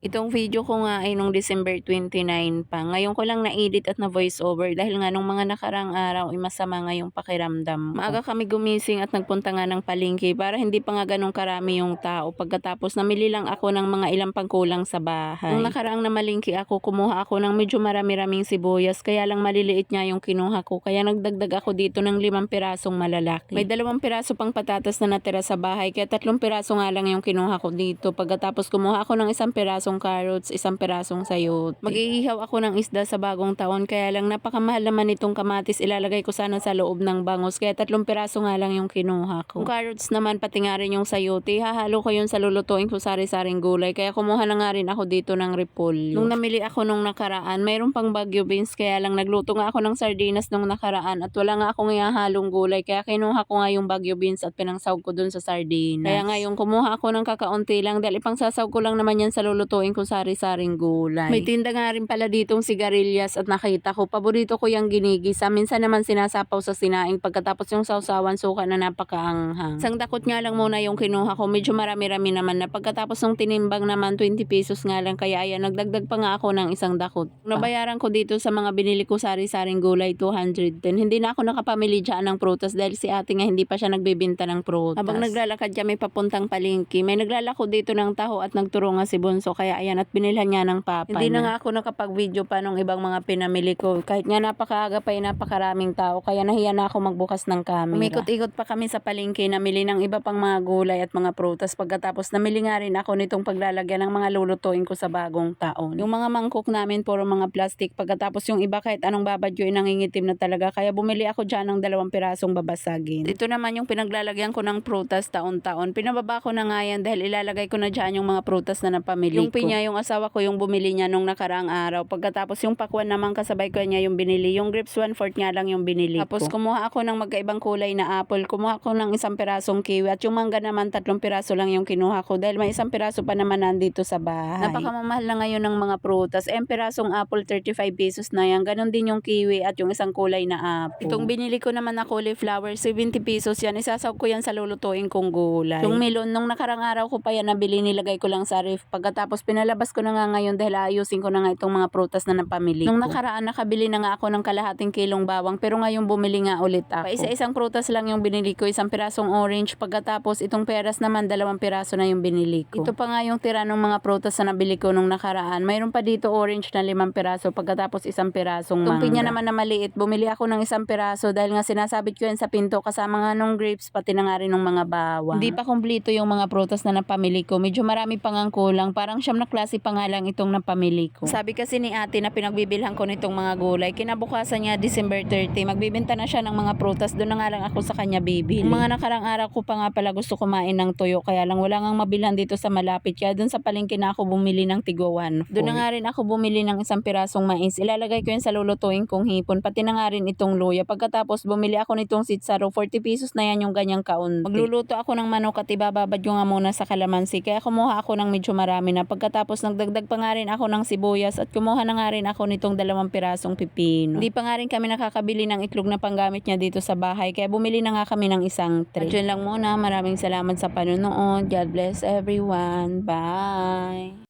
Itong video ko nga ay nung December 29 pa. Ngayon ko lang na-edit at na voice over dahil nga nung mga nakarang araw ay masama nga yung pakiramdam ko. Maaga kami gumising at nagpunta nga ng palengke para hindi pa nga ganun karami yung tao. Pagkatapos namili lang ako ng mga ilang pangkulang sa bahay. Nung nakaraang namalingki ako, kumuha ako ng medyo marami-raming sibuyas kaya lang maliliit nga yung kinuha ko. Kaya nagdagdag ako dito ng 5 pirasong malalaki. May 2 piraso pang patatas na natira sa bahay kaya 3 piraso nga lang yung kinuha ko dito. Pagkatapos kumuha ako ng 1 pirasong carrots, 1 pirasong sayote. Mag-iihaw ako ng isda sa bagong taon kaya lang napakamahal naman itong kamatis, ilalagay ko sana sa loob ng bangos kaya 3 piraso nga lang yung kinuha ko. Yung carrots naman pati nga rin yung sayote, hahalo ko yun sa lulutuin ko sari-saring gulay kaya kumuha na nga rin ako dito ng repolyo. Nung namili ako nung nakaraan, mayroon pang bagyo beans kaya lang nagluto nga ako ng sardinas nung nakaraan at wala nga akong ihahalong gulay kaya kinuha ko nga yung bagyo beans at pinangsawg ko dun sa sardinas. Kaya ngayon kumuha ako ng kakaunti lang dahil ipang sasawg ko lang naman yan sa lulutuin ko sari-saring gulay. May tinda nga rin pala ditong sigarilyas at nakita ko, paborito ko yung ginigisa. Minsan naman sinasapaw sa sinaing pagkatapos yung sausawan suka na napakaanghang. Isang dakot nga lang muna yung kinuha ko, medyo marami-rami naman na pagkatapos ng tinimbang naman 20 pesos nga lang kaya ayan nagdagdag pa nga ako ng isang dakot. Nabayaran ko dito sa mga binili ko sari-saring gulay 210. Hindi na ako nakapamili dyan ng prutas dahil si ate nga hindi pa siya nagbebenta ng prutas. Habang naglalakad kami papuntang palengke, may naglalako dito ng taho at nagturo nga si Bunso kaya ayan at binilhan niya ng papa. Hindi na nga ako nakapag-video pa nung ibang mga pinamili ko. Kahit nga napakaaga pa napakaraming tao kaya nahiya na ako magbukas ng camera. Umikot-ikot pa kami sa palengke, namili ng iba pang mga gulay at mga prutas. Pagkatapos namili nga rin ako nitong paglalagyan ng mga lulutuin ko sa bagong taon. Yung mga mangkok namin puro mga plastic. Pagkatapos yung iba kahit anong babadyo nangingitim na talaga kaya bumili ako dyan ng 2 pirasong babasagin. Ito naman yung pinaglalagyan ko ng prutas taon-taon. Pinababa ko na nga yan dahil ilalagay ko na dyan yung mga prutas na napamili ko. Yung pinya yung asawa ko yung bumili niya nung nakaraang araw. Pagkatapos yung pakwan naman kasabay ko niya yung binili. Yung grapes 1/4 nga lang yung binili ko. Tapos kumuha ako ng magkaibang kulay na apple. Kumuha ako ng 1 pirasong kiwi at yung mangga naman 3 piraso lang yung kinuha ko dahil may 1 piraso pa naman nandito sa bahay. Napakamamahal na ngayon ng mga prutas. Pirasong apple 35 pesos na yan. Ganon din yung kiwi at yung isang kulay na apple. Itong binili ko naman na cauliflower 70 pesos yan. Isasawg ko yan sa lulutuin kong gulay. Yung melon nung nakarang araw ko pa yan nabili, nilagay ko lang sa ref. Pagkatapos pinalabas ko na nga ngayon dahil ayusin ko na nga itong mga prutas na napamili ko. Nung nakaraan nakabili na nga ako ng kalahating kilong bawang pero ngayon bumili nga ulit ako. Isa-isang prutas lang yung binili ko, 1 pirasong orange. Pagkatapos itong peras naman 2 piraso na yung binili ko. Ito pa nga yung tira ng mga prutas na nabili ko nung nakaraan. Mayroon pa dito orange na 5 piraso pagkatapos 1 pirasong mangga. Itong pinya naman na maliit, bumili ako ng 1 piraso dahil nga sinasabit ko yan sa pinto kasama nga nung grapes pati na nga rin ng mga bawang. Hindi pa kumpleto yung mga prutas na napamili ko. Medyo marami pang ang kulang. Parang 9 na klase pa nga lang itong napamili ko. Sabi kasi ni ate na pinagbibilhan ko nitong mga gulay, kinabukasan niya December 30, magbibenta na siya ng mga prutas. Doon na nga lang ako sa kanya bibili. Mga nakarang araw ko pa nga pala gusto kumain ng tuyo kaya lang wala ngang mabilhan dito sa malapit kaya doon sa palengke na ako bumili ng tigwa 1/4. Doon na nga rin ako bumili ng 1 pirasong mais. Ilalagay ko yan sa lulutuin kong hipon pati na nga rin itong luya. Pagkatapos bumili ako nitong sitsaro, 40 pesos na yan yung ganyang kaunti. Magluluto ako ng manok at ibababad ko nga muna sa kalamansi kaya kumuha ako ng medyo marami na. Pagkatapos nagdagdag pa nga rin ako ng sibuyas at kumuha na nga rin ako nitong 2 pirasong pipino. Hindi pa nga rin kami nakakabili ng itlog na panggamit niya dito sa bahay kaya bumili na nga kami ng 1 tray. At yun lang muna, maraming salamat sa panonood. God bless everyone. Bye!